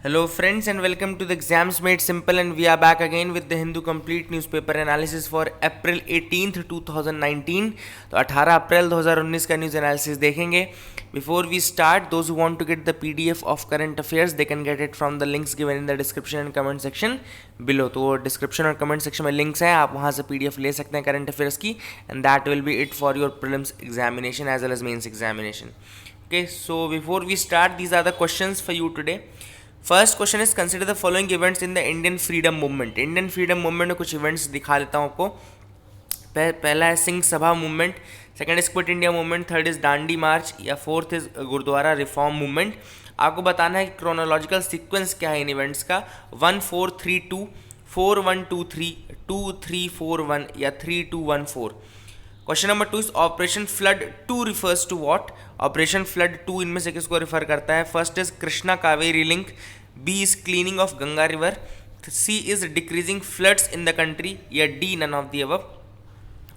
Hello friends and welcome to the Exams Made Simple, and we are back again with the Hindu Complete Newspaper Analysis for April 18th 2019. तो 18 अप्रैल 2019 का news analysis देखेंगे. Before we start, those who want to get the PDF of current affairs, they can get it from the links given in the description and comment section below. तो description और comment section में links हैं, आप वहाँ से PDF ले सकते हैं current affairs की, and that will be it for your prelims examination as well as mains examination. Okay, so before we start, these are the questions for you today. First question is consider the following events in the Indian freedom movement. Indian freedom movement में कुछ events दिखा देता हूँ आपको. पहला है Singh Sabha movement, second is quit India movement, third is Dandi march, या fourth is gurdwara reform movement. आपको बताना है कि क्रोनोलॉजिकल सीक्वेंस क्या है इन इवेंट्स का. 1432, 4123, 2341 या 3214. Question number 2 is operation flood 2 refers to what. Operation flood 2 इनमें से किसको रिफर करता है. First is Krishna Kaveri link, B is cleaning of Ganga river, C is decreasing floods in the country, या D none of the above.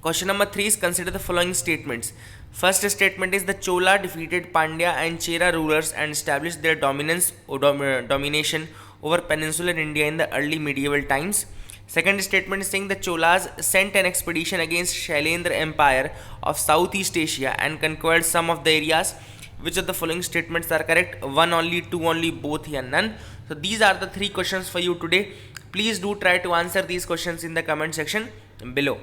Question number 3 is consider the following statements. First statement is the Chola defeated Pandya and Chera rulers and establish their domination over peninsular India in the early medieval times. Second statement is saying the Cholas sent an expedition against Shailendra Empire of Southeast Asia and conquered some of the areas. Which of the following statements are correct? One only, two only, both, या none. So these are the three questions for you today. Please do try to answer these questions in the comment section below.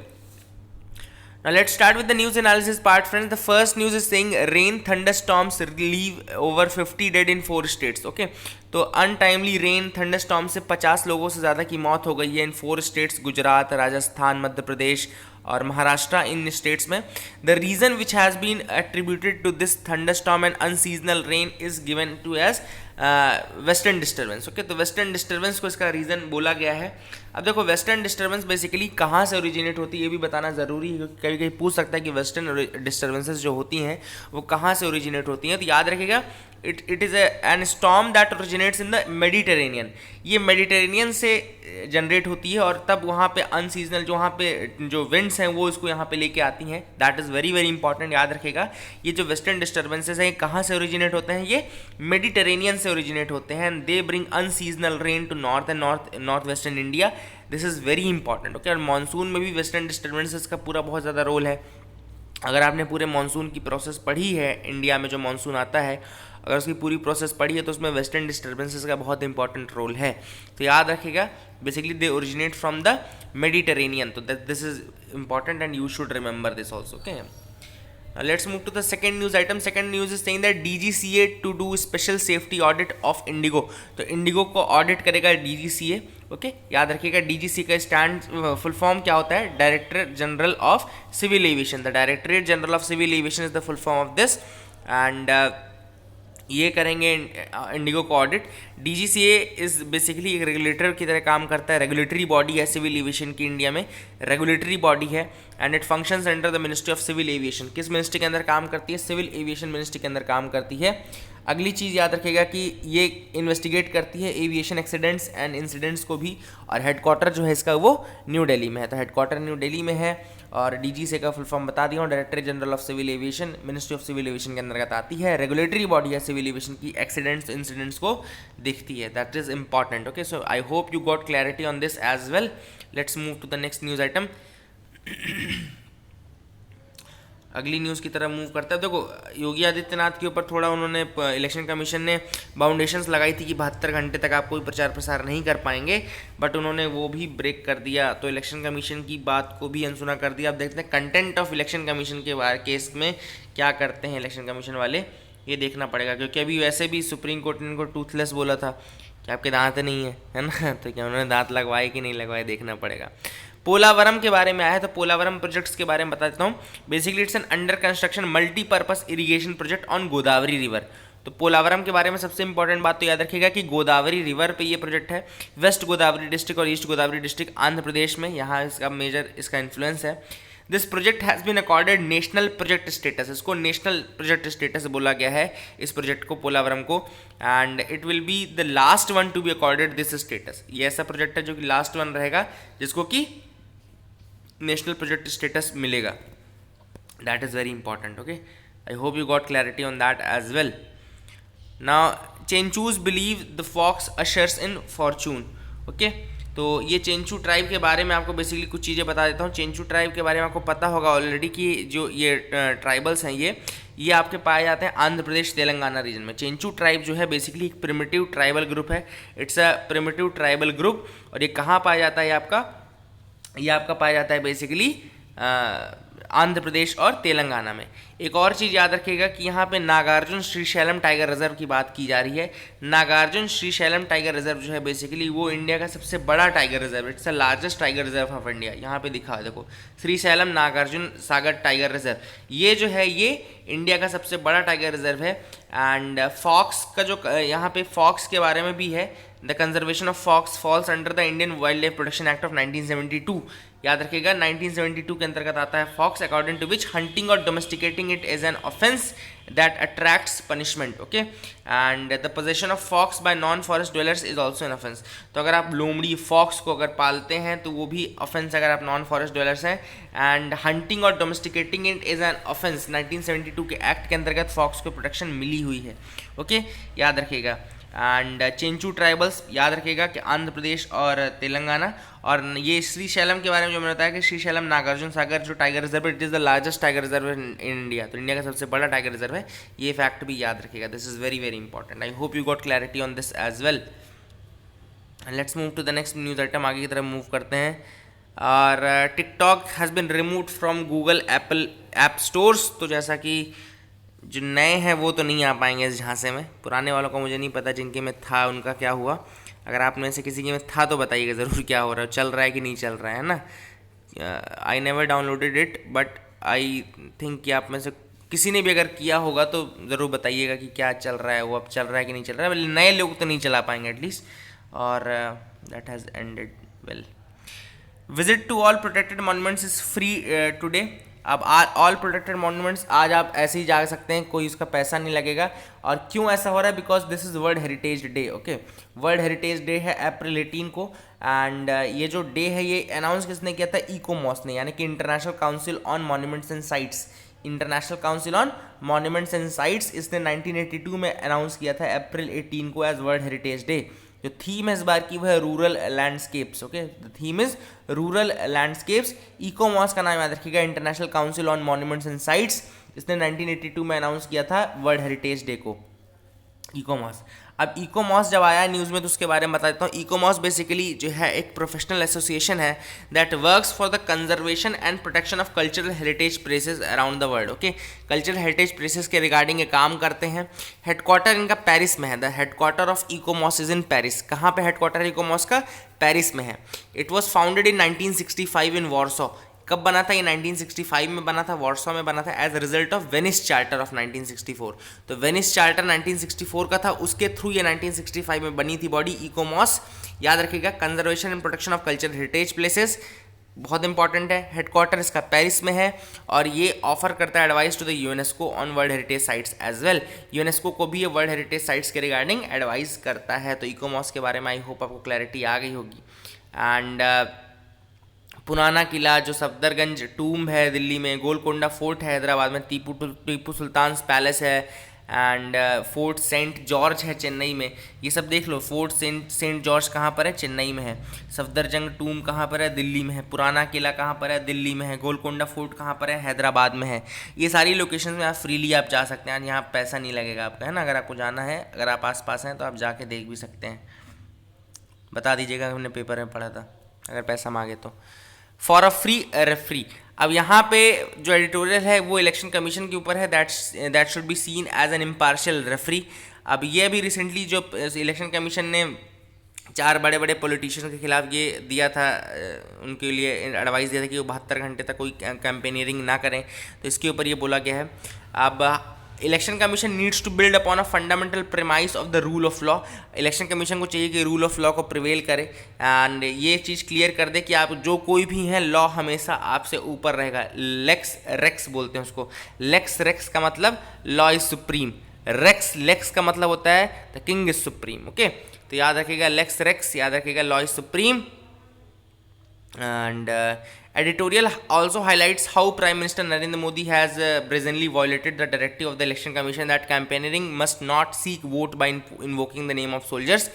Now let's start with the news analysis part, friends. The first news is saying rain thunderstorms leave over 50 dead in 4 states. Okay, तो untimely rain thunderstorm से 50 लोगों से ज़्यादा की मौत हो गई है इन 4 स्टेट्स, गुजरात, राजस्थान, मध्य प्रदेश और महाराष्ट्र. इन स्टेट्स में the reason which has been attributed to this thunderstorm and unseasonal rain is given to as western disturbance. Okay, तो वेस्टर्न डिस्टर्बेंस को इसका रीज़न बोला गया है. अब देखो वेस्टर्न डिस्टर्बेंस बेसिकली कहाँ से ओरिजिनेट होती है ये भी बताना ज़रूरी है, क्योंकि कभी कभी पूछ सकता है कि वेस्टर्न डिस्टर्बेंसेस जो होती हैं वो कहाँ से ओरिजिनेट होती हैं. तो याद रखिएगा it is an storm that originates in the Mediterranean. ये मेडिटेरेनियन से जनरेट होती है और तब वहाँ पे अनसीजनल जो वहाँ पे जो विंड्स हैं वो इसको यहाँ पे लेके आती हैं. That is very very important. याद रखेगा ये जो वेस्टर्न डिस्टर्बेंसेस हैं कहाँ से ओरिजिनेट होते हैं, ये मेडिटेरेनियन से ओरिजिनेट होते हैं. And they bring unseasonal rain to north and north western India. This is very important. Okay, और मानसून में भी वेस्टर्न डिस्टर्बेंसेस का पूरा बहुत ज़्यादा रोल है. अगर आपने पूरे मानसून की प्रोसेस पढ़ी है, इंडिया में जो मानसून आता है अगर उसकी पूरी प्रोसेस पढ़ी है तो उसमें वेस्टर्न डिस्टर्बेंसेस का बहुत इंपॉर्टेंट रोल है. तो याद रखिएगा basically they originate from the Mediterranean. तो this is important and you should remember this also. Okay, let's move to the second news item. Second news is saying that DGCA to do special safety audit of Indigo. तो Indigo को audit करेगा DGCA. Okay, याद रखिएगा DGCA का stand full form क्या होता है, director general of civil aviation. The directorate general of civil aviation is the full form of this. And ये करेंगे इंडिगो को ऑडिट. डीजीसीए इज बेसिकली एक रेगुलेटर की तरह काम करता है. रेगुलेटरी बॉडी है सिविल एविएशन की, इंडिया में रेगुलेटरी बॉडी है. And it functions under the ministry of civil aviation. किस मिनिस्ट्री के अंदर काम करती है, सिविल एविएशन मिनिस्ट्री के अंदर काम करती है. अगली चीज़ याद रखेगा कि ये इन्वेस्टिगेट करती है एविएशन एक्सीडेंट्स एंड इंसिडेंट्स को भी. और हेडक्वार्टर जो है इसका वो न्यू दिल्ली में है. तो हेडक्वार्टर न्यू दिल्ली में है. और डीजीसीए का फुल फॉर्म बता दिया हूँ, director general of civil aviation, ministry of civil aviation के अंतर्गत आती है. रेगुलेटरी बॉडी है सिविल एविएशन की, एक्सीडेंट्स इंसिडेंट्स को देखती है. That is important. Okay, so I hope you got clarity on this as well. Let's move to the next news item. अगली न्यूज़ की तरफ मूव करता है. देखो योगी आदित्यनाथ के ऊपर थोड़ा उन्होंने इलेक्शन कमीशन ने बाउंडेशंस लगाई थी कि 72 घंटे तक आप कोई प्रचार प्रसार नहीं कर पाएंगे, बट उन्होंने वो भी ब्रेक कर दिया. तो इलेक्शन कमीशन की बात को भी अनसुना कर दिया. अब देखते हैं कंटेंट ऑफ इलेक्शन कमीशन के केस में क्या करते हैं इलेक्शन कमीशन वाले, ये देखना पड़ेगा. क्योंकि अभी वैसे भी सुप्रीम कोर्ट ने इनको टूथलेस बोला था कि आपके दांत नहीं है ना. तो क्या उन्होंने दांत लगवाए कि नहीं लगवाए देखना पड़ेगा. पोलावरम के बारे में आया है तो पोलावरम प्रोजेक्ट्स के बारे में बता देता हूँ. Basically it's an under construction multipurpose irrigation project on Godavari river. तो पोलावरम के बारे में सबसे इंपॉर्टेंट बात तो याद रखिएगा कि गोदावरी रिवर पे ये प्रोजेक्ट है. वेस्ट गोदावरी डिस्ट्रिक्ट और ईस्ट गोदावरी डिस्ट्रिक्ट आंध्र प्रदेश में, यहाँ इसका मेजर इसका इन्फ्लुएंस है. This project has been accorded national project status. इसको नेशनल प्रोजेक्ट स्टेटस बोला गया है इस प्रोजेक्ट को, पोलावरम को. And it will be the last one to be accorded this status. ये ऐसा प्रोजेक्ट है जो कि लास्ट वन रहेगा जिसको कि नेशनल प्रोजेक्ट स्टेटस मिलेगा. That is very important. Okay, I hope you got clarity on that as well. Now Chenchus believe the fox ushers in fortune. Okay, तो ये चेंचू ट्राइब के बारे में आपको बेसिकली कुछ चीज़ें बता देता हूँ। चेंचू ट्राइब के बारे में आपको पता होगा ऑलरेडी कि जो ये ट्राइबल्स हैं ये आपके पाए जाते हैं आंध्र प्रदेश तेलंगाना रीजन में। चेंचू ट्राइब जो है बेसिकली एक प्रिमिटिव ट्राइबल ग्रुप है, it's a primitive tribal group. और ये कहाँ पाया जाता है, ये आपका पाया जाता है बेसिकली आंध्र प्रदेश और तेलंगाना में। एक और चीज़ याद रखिएगा कि यहाँ पे नागार्जुन श्रीशैलम टाइगर रिजर्व की बात की जा रही है। नागार्जुन श्रीशैलम टाइगर रिजर्व जो है बेसिकली वो इंडिया का सबसे बड़ा tiger reserve, it's the largest tiger reserve of India. यहाँ पे दिखा देखो, श्रीशैलम नागार्जुन सागर टाइगर रिजर्व, ये जो है ये इंडिया का सबसे बड़ा टाइगर रिजर्व है। एंड फॉक्स का जो यहाँ पे फॉक्स के बारे में भी है, the conservation of fox falls under the Indian wild life protection act of 1972। याद रखिएगा 1972 के अंतर्गत आता है fox, according to which hunting और domesticating it is an offence that attracts punishment. Okay, and the possession of fox by non forest dwellers is also an offence. तो अगर आप लोमड़ी फॉक्स को अगर पालते हैं तो वो भी ऑफेंस अगर आप नॉन फॉरेस्ट ड्वेलर्स हैं। एंड हंटिंग और domesticating it is an offence, 1972 के एक्ट के अंतर्गत फॉक्स को प्रोटेक्शन मिली हुई है। ओके, याद रखिएगा। एंड चेंचू ट्राइबल्स याद रखिएगा कि आंध्र प्रदेश और तेलंगाना। और ये श्रीशैलम के बारे में जो मैंने बताया कि श्रीशैलम नागार्जुन सागर जो टाइगर रिजर्व है, it is the largest tiger reserve in India, तो इंडिया का सबसे बड़ा टाइगर रिजर्व है। ये फैक्ट भी याद रखिएगा, this is very very important. I hope you got clarity on this as well. Let's move to the next news item, आगे की तरफ मूव करते हैं। और TikTok has been removed from Google Apple app stores. तो जैसा कि जो नए हैं वो तो नहीं आ पाएंगे इस झांसे में, पुराने वालों का मुझे नहीं पता, जिनके में था उनका क्या हुआ। अगर आप में से किसी के में था तो बताइएगा ज़रूर क्या हो रहा है, चल रहा है कि नहीं चल रहा है ना। I never downloaded it but I think कि आप में से किसी ने भी अगर किया होगा तो ज़रूर बताइएगा कि क्या चल रहा है, वो अब चल रहा है कि नहीं चल रहा है। नए लोग तो नहीं चला पाएंगे एटलीस्ट। और that has ended well. Visit to all protected monuments is free today. अब ऑल प्रोटेक्टेड मॉन्यूमेंट्स आज आप ऐसे ही जा सकते हैं, कोई उसका पैसा नहीं लगेगा। और क्यों ऐसा हो रहा है, because this is world heritage day. Okay, world heritage day है अप्रैल 18 को। एंड ये जो डे है ये अनाउंस किसने किया था, इकोमॉस ने, यानी कि international council on monuments and sites. International council on monuments and sites इसने 1982 में अनाउंस किया था अप्रैल 18 को एज वर्ल्ड हेरिटेज डे। जो थीम है इस बार की वो है rural landscapes. Okay, the theme is rural landscapes. ICOMOS का नाम याद रखिएगा, international council on monuments and sites. इसने 1982 में अनाउंस किया था वर्ल्ड हेरिटेज डे को, इकोमॉस। अब इकोमॉस जब आया न्यूज़ में तो उसके बारे में बता देता हूँ। इकोमॉस बेसिकली जो है एक प्रोफेशनल एसोसिएशन है that works for the conservation and protection of cultural heritage places around the world. Okay, cultural heritage places के रिगार्डिंग ये काम करते हैं। हेडक्वार्टर इनका पेरिस में है, the headquarter of ICOMOS is in Paris. कहाँ पे हेडक्वार्टर है इकोमॉस का, पेरिस में है। It was founded in 1965 in Warsaw. कब बना था ये, 1965 में बना था, वॉर्सो में बना था as a result of Venice charter of 1964। तो वेनिस चार्टर 1964 का था, उसके थ्रू ये 1965 में बनी थी बॉडी इकोमॉस। याद रखिएगा, conservation and protection of cultural heritage places बहुत इंपॉर्टेंट है। हेडक्वार्टर इसका पेरिस में है और ये ऑफर करता है advice to the UNESCO on world heritage sites as well. UNESCO को भी ये वर्ल्ड हेरिटेज साइट्स के रिगार्डिंग एडवाइस करता है। तो इकोमॉस के बारे में आई होप आपको क्लैरिटी आ गई होगी। एंड पुराना किला जो सफदरगंज टूम्ब है दिल्ली में, गोलकोंडा फोर्ट है हैदराबाद में, टीपू सुल्तान पैलेस है, एंड फोर्ट सेंट जॉर्ज है चेन्नई में। ये सब देख लो, फोर्ट सेंट जॉर्ज कहाँ पर है, चेन्नई में है। सफदरजंग टूम कहाँ पर है, दिल्ली में है। पुराना किला कहाँ पर है, दिल्ली में है। गोलकोंडा फोर्ट कहाँ पर है, हैदराबाद में है। ये सारी लोकेशन में आप फ्रीली आप जा सकते हैं, यहाँ पैसा नहीं लगेगा आपका, है ना। अगर आपको जाना है, अगर आप आस पास हैं तो आप जाके देख भी सकते हैं। बता दीजिएगा, हमने पेपर में पढ़ा था, अगर पैसा मांगे तो। फॉर अ फ्री रेफरी, अब यहाँ पे जो एडिटोरियल है वो इलेक्शन कमीशन के ऊपर है, that should be seen as an impartial referee. अब ये भी रिसेंटली जो इलेक्शन कमीशन ने 4 बड़े बड़े पॉलिटिशियन के खिलाफ ये दिया था, उनके लिए एडवाइस दिया था कि वो 72 घंटे तक कोई कैंपेनियरिंग ना करें, तो इसके ऊपर ये बोला गया है। अब election commission needs to build upon a fundamental premise of the rule of law. Election commission को चाहिए कि रूल ऑफ लॉ को प्रिवेल करे एंड ये चीज़ क्लियर कर दे कि आप जो कोई भी हैं, लॉ हमेशा आपसे ऊपर रहेगा। लेक्स रेक्स बोलते हैं उसको। लेक्स रेक्स का मतलब लॉ इज सुप्रीम, लेक्स का मतलब होता है the king is supreme. Okay, तो याद रखिएगा लेक्स रेक्स, याद रखिएगा law is supreme. And Editorial also highlights how Prime Minister Narendra Modi has brazenly violated the directive of the Election Commission that campaigning must not seek vote by invoking the name of soldiers.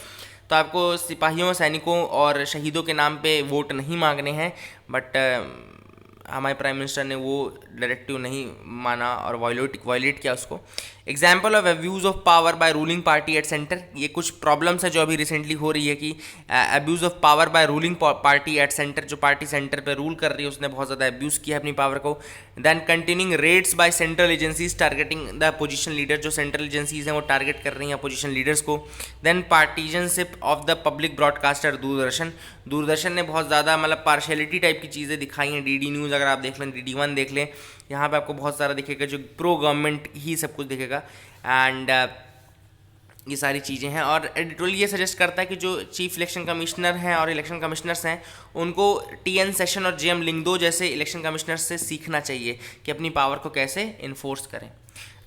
तो आपको सिपाहियों, सैनिकों और शहीदों के नाम पे vote नहीं मांगने हैं, बट हमारे प्राइम मिनिस्टर ने वो डायरेक्टिव नहीं माना और वायलेट किया उसको. Example of abuse of power bye ruling party at centre. ये कुछ प्रॉब्लम्स है जो अभी रिसेंटली हो रही है कि abuse of power bye ruling party at centre, जो पार्टी सेंटर पे रूल कर रही है उसने बहुत ज़्यादा अब्यूज़ किया अपनी पावर को. Then continuing raids by central agencies targeting the opposition leader. जो सेंट्रल एजेंसीज हैं वो टारगेट कर रही हैं अपोजिशन लीडर्स को. Then partisanship of the public broadcaster Doordarshan. Doordarshan ने बहुत ज़्यादा मतलब पार्शलिटी टाइप की चीज़ें दिखाई हैं. डीडी न्यूज़ अगर आप देख लें, DD1 देख लें, यहाँ पे आपको बहुत सारा दिखेगा जो प्रो गवर्नमेंट ही सब कुछ दिखेगा. एंड ये सारी चीज़ें हैं. और एडिटोरियल ये सजेस्ट करता है कि जो चीफ इलेक्शन कमिश्नर हैं और इलेक्शन कमिश्नर्स हैं उनको TN सेशन और JM लिंगदो जैसे इलेक्शन कमिश्नर्स से सीखना चाहिए कि अपनी पावर को कैसे इन्फोर्स करें.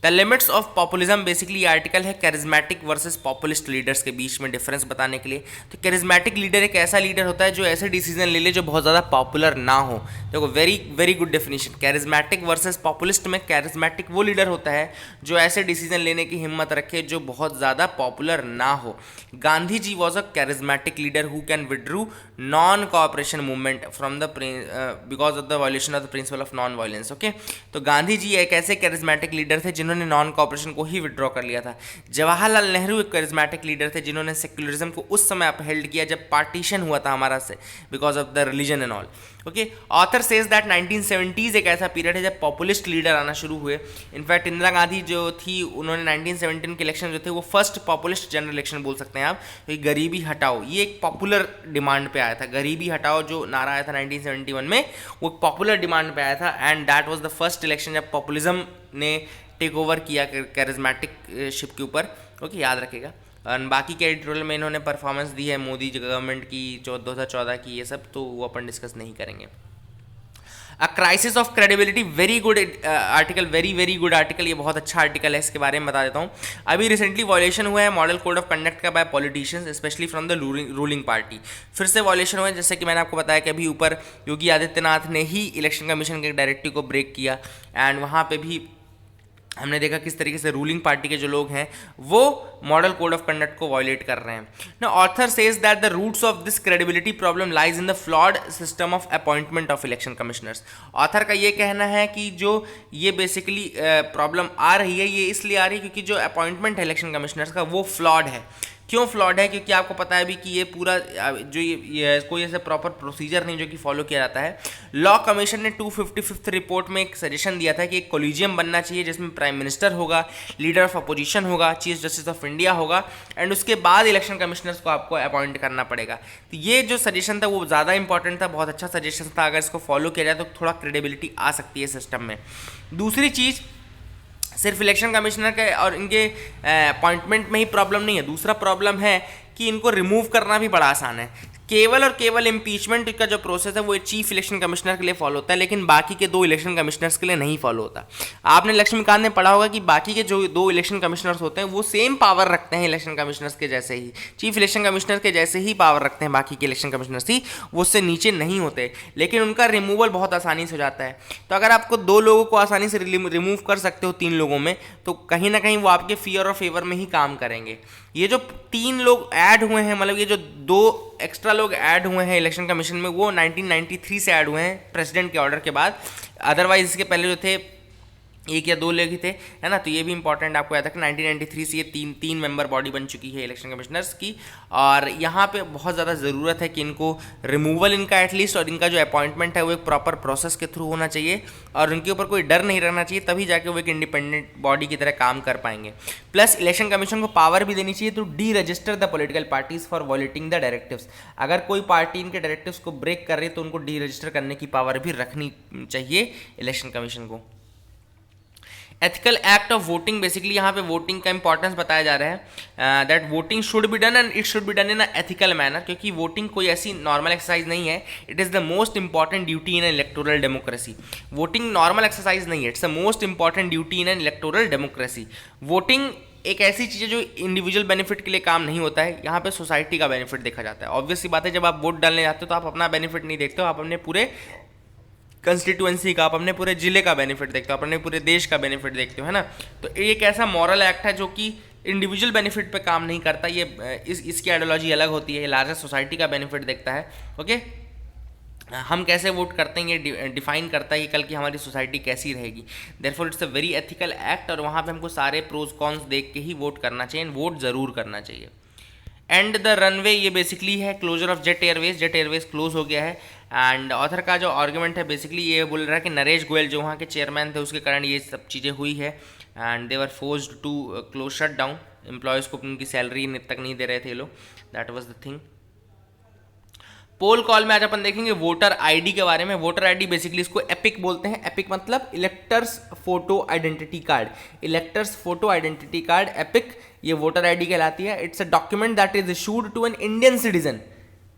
The limits of populism, basically ये आर्टिकल है कैरिज्मेटिक वर्सेस पॉपुलिस्ट लीडर्स के बीच में डिफरेंस बताने के लिए. तो कैरिज्मेटिक लीडर एक ऐसा लीडर होता है जो ऐसे डिसीजन ले ले जो बहुत ज़्यादा पॉपुलर ना हो. देखो very very good definition. Charismatic versus populist में कैरिज्मेटिक वो लीडर होता है जो ऐसे डिसीजन लेने की हिम्मत रखे जो बहुत ज़्यादा पॉपुलर ना हो. Gandhi ji was a charismatic leader who can withdraw non cooperation movement from the because of the violation of the principle of non violence. Okay, तो गांधी जी एक ऐसे कैरिज्मेटिक लीडर थे जिन्होंने नॉन कॉपरेशन को ही विड्रॉ कर लिया था. जवाहरलाल नेहरू एक कैरिज्मेटिक लीडर थे जिन्होंने सेक्युलरिज्म को उस समय अपहेल्ड किया जब पार्टीशन हुआ था हमारा से because of the religion and all. Okay, author says that 1970s एक ऐसा पीरियड है जब पॉपुलिस्ट लीडर आना शुरू हुए. इनफैक्ट इंदिरा गांधी जो थी उन्होंने 1917 के इलेक्शन जो थे वो फर्स्ट पॉपुलिस्ट जनरल इलेक्शन बोल सकते हैं आप. तो गरीबी हटाओ ये एक पॉपुलर डिमांड पे आया था. गरीबी हटाओ जो नारा आया था 1971 में वो पॉपुलर डिमांड पे आया था. And that was the first election जब पॉपुलिज्म ने टेक ओवर किया कैरिज्मेटिक शिप के ऊपर. ओके, याद रखेगा. और बाकी के एडिटोरियल में इन्होंने परफॉर्मेंस दी है मोदी गवर्नमेंट की 2014 की, ये सब तो वो अपन डिस्कस नहीं करेंगे. A crisis of credibility, very good article, very very good article. ये बहुत अच्छा आर्टिकल है, इसके बारे में बता देता हूँ. अभी रिसेंटली वॉयलेशन हुआ है मॉडल कोड ऑफ कंडक्ट का by politicians specially from the ruling party. फिर से वॉयलेशन हुआ है, जैसे कि मैंने आपको बताया कि अभी ऊपर योगी आदित्यनाथ ने ही इलेक्शन कमीशन के डायरेक्टिव को ब्रेक किया. एंड वहाँ पे भी हमने देखा किस तरीके से रूलिंग पार्टी के जो लोग हैं वो मॉडल कोड ऑफ कंडक्ट को वायलेट कर रहे हैं. Now author says that the roots of this credibility problem lies in the flawed system of appointment of election commissioners. Author का ये कहना है कि जो ये बेसिकली प्रॉब्लम आ रही है ये इसलिए आ रही है क्योंकि जो अपॉइंटमेंट है इलेक्शन कमिश्नर्स का वो फ्लॉड है. क्यों फ्लॉड है? क्योंकि आपको पता है भी कि ये पूरा जो ये कोई ऐसा प्रॉपर प्रोसीजर नहीं जो कि फॉलो किया जाता है. लॉ कमीशन ने 255th रिपोर्ट में एक सजेशन दिया था कि एक कोलिजियम बनना चाहिए जिसमें प्राइम मिनिस्टर होगा, लीडर ऑफ अपोजिशन होगा, चीफ जस्टिस ऑफ इंडिया होगा एंड उसके बाद इलेक्शन कमिश्नर्स को आपको अपॉइंट करना पड़ेगा. तो ये जो सजेशन था वो ज़्यादा इंपॉर्टेंट था, बहुत अच्छा सजेशन था. अगर इसको फॉलो किया जाए तो थोड़ा क्रेडिबिलिटी आ सकती है सिस्टम में. दूसरी चीज़, सिर्फ इलेक्शन कमिश्नर के और इनके अपॉइंटमेंट में ही प्रॉब्लम नहीं है. दूसरा प्रॉब्लम है कि इनको रिमूव करना भी बड़ा आसान है. केवल और केवल इम्पीचमेंट का जो प्रोसेस है वो चीफ इलेक्शन कमिश्नर के लिए फॉलो होता है लेकिन बाकी के 2 इलेक्शन कमिश्नर्स के लिए नहीं फॉलो होता. आपने लक्ष्मीकांत में पढ़ा होगा कि बाकी के जो 2 इलेक्शन कमिश्नर्स होते हैं वो सेम पावर रखते हैं इलेक्शन कमिश्नर्स के जैसे ही, चीफ इलेक्शन कमिश्नर के जैसे ही पावर रखते हैं बाकी के इलेक्शन कमिश्नर्स ही, वो उससे नीचे नहीं होते लेकिन उनका रिमूवल बहुत आसानी से हो जाता है. तो अगर आपको 2 लोगों को आसानी से रिमूव कर सकते हो 3 लोगों में तो कहीं ना कहीं वो आपके फियर और फेवर में ही काम करेंगे. ये जो 3 लोग ऐड हुए हैं, मतलब ये जो 2 एक्स्ट्रा लोग ऐड हुए हैं इलेक्शन कमीशन में वो 1993 से ऐड हुए हैं प्रेसिडेंट के ऑर्डर के बाद. अदरवाइज इसके पहले जो थे 1 या 2 लोग ही थे, है ना. तो ये भी इंपॉर्टेंट आपको याद रखना. 1993 से ये 3 मेंबर बॉडी बन चुकी है इलेक्शन कमिश्नर्स की और यहाँ पे बहुत ज़्यादा ज़रूरत है कि इनको रिमूवल इनका एटलीस्ट और इनका जो अपॉइंटमेंट है वो एक प्रॉपर प्रोसेस के थ्रू होना चाहिए और उनके ऊपर कोई डर नहीं रहना चाहिए, तभी जाके वो एक इंडिपेंडेंट बॉडी की तरह काम कर पाएंगे. प्लस इलेक्शन कमीशन को पावर भी देनी चाहिए to deregister the political parties for violating the directives. अगर कोई पार्टी इनके डायरेक्टिव्स को ब्रेक कर रही है तो उनको डी रजिस्टर करने की पावर भी रखनी चाहिए इलेक्शन कमीशन को. Ethical act of voting, basically यहाँ पे वोटिंग का इंपॉर्टेंस बताया जा रहा है that voting should be done and it should be done in a ethical manner, क्योंकि वोटिंग कोई ऐसी नॉर्मल एक्सरसाइज नहीं है. It is the most important duty in electoral democracy. Voting normal exercise नहीं है, it's the most important duty in electoral democracy. Voting एक ऐसी चीज़ है जो इंडिविजुअल बेनिफिट के लिए काम नहीं होता है, यहाँ पे सोसाइटी का बेनिफिट देखा जाता है. ऑब्वियसली बात है, जब आप वोट डालने जाते हो तो आप अपना बेनिफिट नहीं देखते हो, आप अपने पूरे कंस्टिट्यूएंसी का, आप अपने पूरे जिले का बेनिफिट देखते हो, अपने पूरे देश का बेनिफिट देखते हो, है ना। तो एक ऐसा मॉरल एक्ट है जो कि इंडिविजुअल बेनिफिट पे काम नहीं करता, ये इसकी आइडियोलॉजी अलग होती है, ये लार्जर सोसाइटी का बेनिफिट देखता है। ओके, हम कैसे वोट करते हैं ये डिफाइन करता है कि कल की हमारी सोसाइटी कैसी रहेगी। Therefore it's a very ethical act, और वहाँ पे हमको सारे प्रोज कॉन्स देख के ही वोट करना चाहिए, वोट ज़रूर करना चाहिए। एंड द रनवे, ये बेसिकली है closure of Jet Airways close हो गया है। एंड ऑथर का जो आर्गुमेंट है बेसिकली ये बोल रहा है कि नरेश गोयल जो वहाँ के चेयरमैन थे उसके कारण ये सब चीज़ें हुई है, and they were forced to close shut down, employees को उनकी सैलरी तक नहीं दे रहे थे ये लोग, that was the thing. Poll call में आज अपन देखेंगे वोटर आईडी के बारे में। वोटर आईडी बेसिकली इसको एपिक बोलते हैं। एपिक मतलब electors photo identity card, electors photo identity card EPIC, ये वोटर आईडी कहलाती है। It's a document that is issued to an Indian citizen,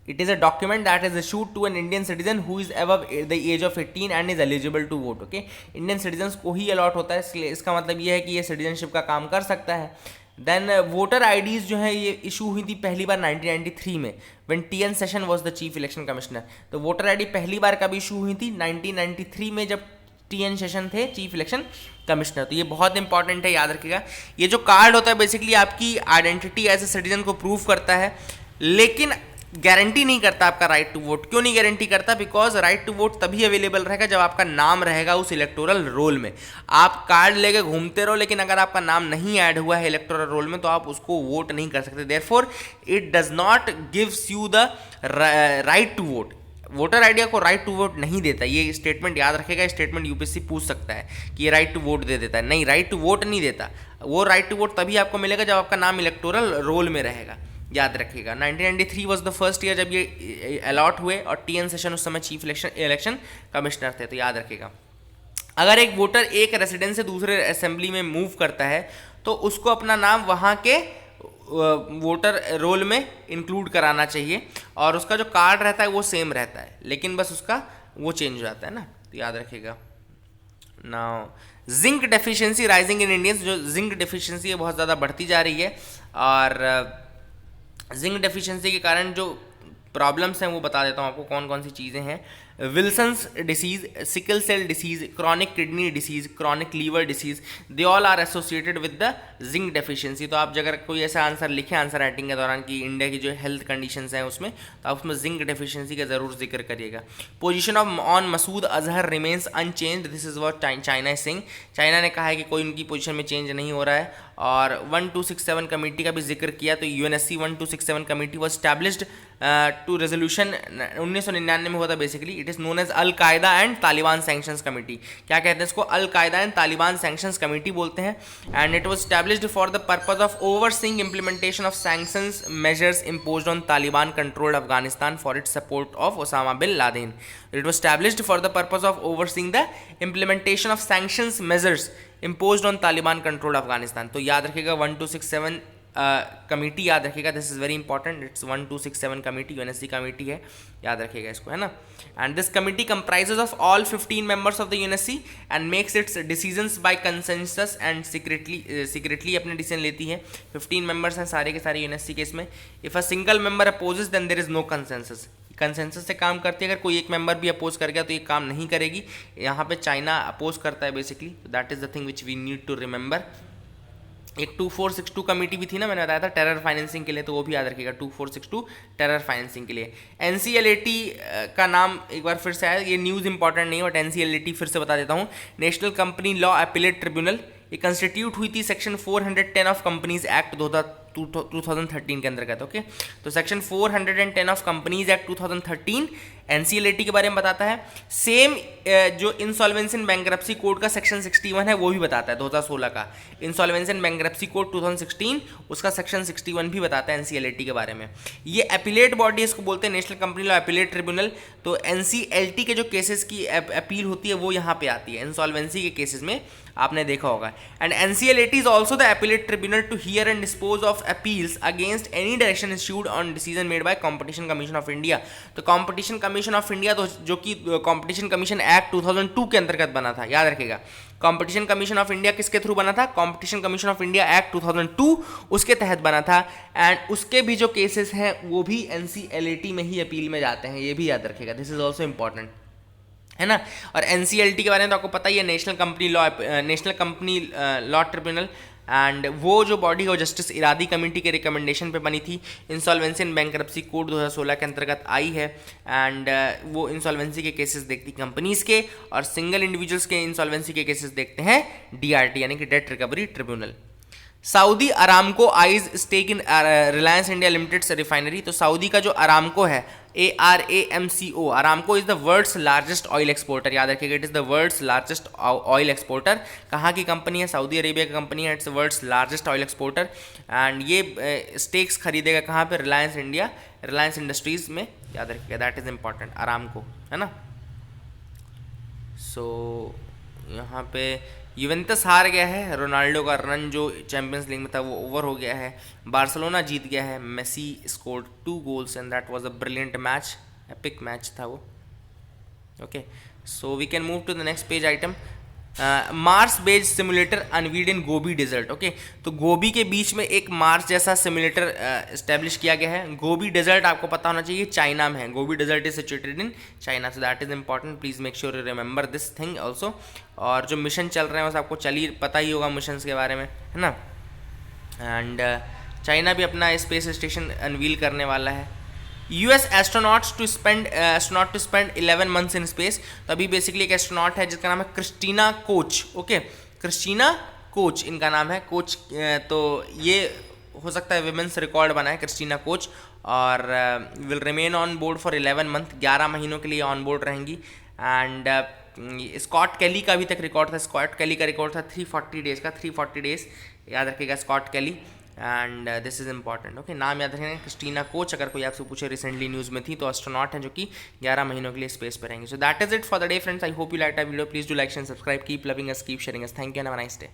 it is a document that is issued to an Indian citizen who is above the age of 18 and is eligible to vote. Okay, Indian citizen को ही allot होता है, इसलिए इसका मतलब ये है कि ये सिटीजनशिप का काम कर सकता है। देन वोटर आईडीज़ जो है ये इशू हुई थी पहली बार 1993 में, when TN. Session was the chief election commissioner. तो वोटर आईडी पहली बार कब इशू हुई थी? 1993 में, जब टी.एन. सेशन थे चीफ इलेक्शन कमिश्नर। तो ये बहुत इंपॉर्टेंट है, याद रखिएगा। ये जो कार्ड होता है बेसिकली आपकी आइडेंटिटी एज ए सिटीजन को प्रूव करता है, लेकिन गारंटी नहीं करता आपका राइट टू वोट। क्यों नहीं गारंटी करता? बिकॉज राइट टू वोट तभी अवेलेबल रहेगा जब आपका नाम रहेगा उस इलेक्टोरल रोल में। आप कार्ड लेके घूमते रहो, लेकिन अगर आपका नाम नहीं ऐड हुआ है इलेक्टोरल रोल में तो आप उसको वोट नहीं कर सकते। Therefore it does not gives you the right to vote. Voter idea को राइट टू वोट नहीं देता, ये स्टेटमेंट याद रखेगा। स्टेटमेंट यूपीएससी पूछ सकता है कि ये राइट टू वोट दे देता है, नहीं, राइट टू वोट नहीं देता। वो राइट टू वोट तभी आपको मिलेगा जब आपका नाम इलेक्टोरल रोल में रहेगा, याद रखिएगा। 1993 वाज द फर्स्ट ईयर जब ये अलॉट हुए, और टी.एन. सेशन उस समय चीफ इलेक्शन कमिश्नर थे। तो याद रखिएगा, अगर एक वोटर एक रेसिडेंस से दूसरे असेंबली में मूव करता है तो उसको अपना नाम वहाँ के वोटर रोल में इंक्लूड कराना चाहिए, और उसका जो कार्ड रहता है वो सेम रहता है, लेकिन बस उसका वो चेंज हो जाता है ना। तो याद रखिएगा। Now zinc deficiency rising in Indians, जो जिंक डेफिशिएंसी है बहुत ज़्यादा बढ़ती जा रही है, और जिंक डेफिशिएंसी के कारण जो प्रॉब्लम्स हैं वो बता देता हूँ आपको कौन कौन सी चीज़ें हैं। Wilson's disease, sickle cell disease, chronic kidney disease, chronic liver disease, they all are associated with the zinc deficiency. तो आप अगर कोई ऐसा आंसर लिखें आंसर राइटिंग के दौरान कि इंडिया की जो हेल्थ कंडीशंस हैं उसमें, तो आप उसमें जिंक डेफिशिएंसी का ज़रूर जिक्र करिएगा। Position of on Masood Azhar remains unchanged, this is what China is saying. China ने कहा है कि कोई उनकी पोजीशन में चेंज नहीं हो रहा है। और 1267 कमेटी का भी जिक्र किया, तो UNSC 1267 committee was established to resolution 1999 में हुआ था basically. It is known as al Qaeda and Taliban sanctions committee. क्या कहते हैं इसको? अल Qaeda and Taliban sanctions committee बोलते हैं। And it was established for the purpose of overseeing implementation of sanctions measures imposed on Taliban controlled Afghanistan for its support of Osama bin Laden. It was established for the purpose of overseeing the implementation of sanctions measures imposed on Taliban controlled Afghanistan. तो याद रखिएगा 1267 committee याद रखिएगा, this is very important. It's 1267 committee, UNSC committee है, याद रखिएगा इसको, है ना। And this committee comprises of all 15 members of the UNSC and makes it's decisions bye consensus and secretly अपने डिसीजन लेती है। 15 मेंबर्स हैं सारे के सारे यूएनएससी के इसमें। If a single member opposes then there is no consensus. Consensus से काम करती है, अगर कोई एक मेंबर भी अपोज कर गया तो ये काम नहीं करेगी। यहाँ पे चाइना अपोज करता है basically, that is the thing which we need to remember. एक 2462 कमेटी भी थी ना, मैंने बताया था टेरर फाइनेंसिंग के लिए, तो वो भी याद रखिएगा 2462 टेरर फाइनेंसिंग के लिए। एनसीएलएटी का नाम एक बार फिर से आया, ये न्यूज़ इंपॉर्टेंट नहीं है बट एनसीएलएटी फिर से बता देता हूँ। National company law appellate tribunal, ये कंस्टिट्यूट हुई थी सेक्शन 410 ऑफ कंपनीज एक्ट 2013 के अंतर्गत। ओके, तो section 410 of companies act 2013 NCLAT के बारे में बताता है। सेम जो इंसॉल्वेंसी एंड बैंक्रप्सी कोड का सेक्शन 61 है वो भी बताता है, 2016 का इंसॉल्वेंसी एंड बैंक्रप्सी कोड 2016 उसका सेक्शन 61 भी बताता है एनसीएलएटी के बारे में। ये अपीलेट बॉडी इसको बोलते हैं, national company law appellate tribunal. तो एनसीएलटी के जो केसेस की अपील होती है वो यहाँ पे आती है, इंसॉल्वेंसी के केसेस में आपने देखा होगा। And NCLAT is also the appellate tribunal to hear and dispose of appeals against any direction issued on decision made by competition commission of India. तो कॉम्पिटिशन कमीशन ऑफ इंडिया, तो जो कि competition commission act 2002 के अंतर्गत बना था, याद रखिएगा। कॉम्पिटिशन कमीशन ऑफ इंडिया किसके थ्रू बना था? Competition commission of India act 2002 उसके तहत बना था। एंड उसके भी जो केसेस हैं वो भी एनसीएलएटी में ही अपील में जाते हैं, ये भी याद रखिएगा, दिस इज ऑल्सो इंपॉर्टेंट। है ना। और एनसीएलटी के बारे में तो आपको पता ही है, national company law tribunal, and वो जो बॉडी है वो जस्टिस इरादी कमेटी के रिकमेंडेशन पे बनी थी। इंसॉल्वेंसी एंड बैंकरप्सी कोड 2016 के अंतर्गत आई है, एंड वो इंसॉल्वेंसी के केसेस देखती कंपनीज के, और सिंगल इंडिविजुअल्स के इंसॉल्वेंसी के केसेस देखते हैं डीआरटी यानी कि debt recovery tribunal. Saudi Aramco eyes stake in Reliance India limited refinery. तो सऊदी का जो अरामको है, ARAMCO, Aramco is the world's largest oil exporter, याद रखिएगा, it is the world's largest oil exporter. कहाँ की कंपनी है? सऊदी अरेबिया की कंपनी है, it's world's largest oil exporter, and ये स्टेक्स खरीदेगा कहाँ पे? रिलायंस इंडस्ट्रीज में, याद रखिएगा, दैट इज इंपॉर्टेंट, अरामको, है ना। सो यहाँ पे यूवेंटस हार गया है, रोनाल्डो का रन जो चैंपियंस लीग में था वो ओवर हो गया है, बार्सिलोना जीत गया है, Messi scored 2 goals and that was a brilliant match, epic match था वो। Okay, so we can move to the next page item. Mars based simulator unveiled in Gobi desert. Okay, तो Gobi के बीच में एक Mars जैसा simulator establish किया गया है। गोबी डेजर्ट आपको पता होना चाहिए चाइना में है, Gobi desert is situated in China, so that is important, please make sure you remember this thing also. और जो मिशन चल रहे हैं बस आपको पता ही होगा मिशन के बारे में, है ना। एंड चाइना भी अपना स्पेस स्टेशन अनवील करने वाला है। US astronaut to spend 11 months in space. तो अभी बेसिकली एक एस्ट्रोनॉट है जिसका नाम है Christina Koch. Okay, Christina Koch इनका नाम है, कोच। तो ये हो सकता है विमेंस रिकॉर्ड बनाए क्रिस्टीना कोच, और will remain on board for 11 month, 11 महीनों के लिए ऑन बोर्ड रहेंगी। एंड स्कॉट कैली का अभी तक रिकॉर्ड था, स्कॉट कैली का रिकॉर्ड था 340 डेज का, 340 डेज, याद रखिएगा, Scott Kelly, and this is important. Okay, नाम याद रखेंगे, क्रिस्टीना कोच। अगर कोई आपसे पूछे, रिसेंटली न्यूज़ में थी, तो एस्ट्रोनॉट हैं जो कि 11 महीनों के लिए स्पेस पर रहेंगे। सो that is it for the day friends, I hope you like the video, please do like and subscribe, keep loving us, keep sharing us, thank you and have a nice day.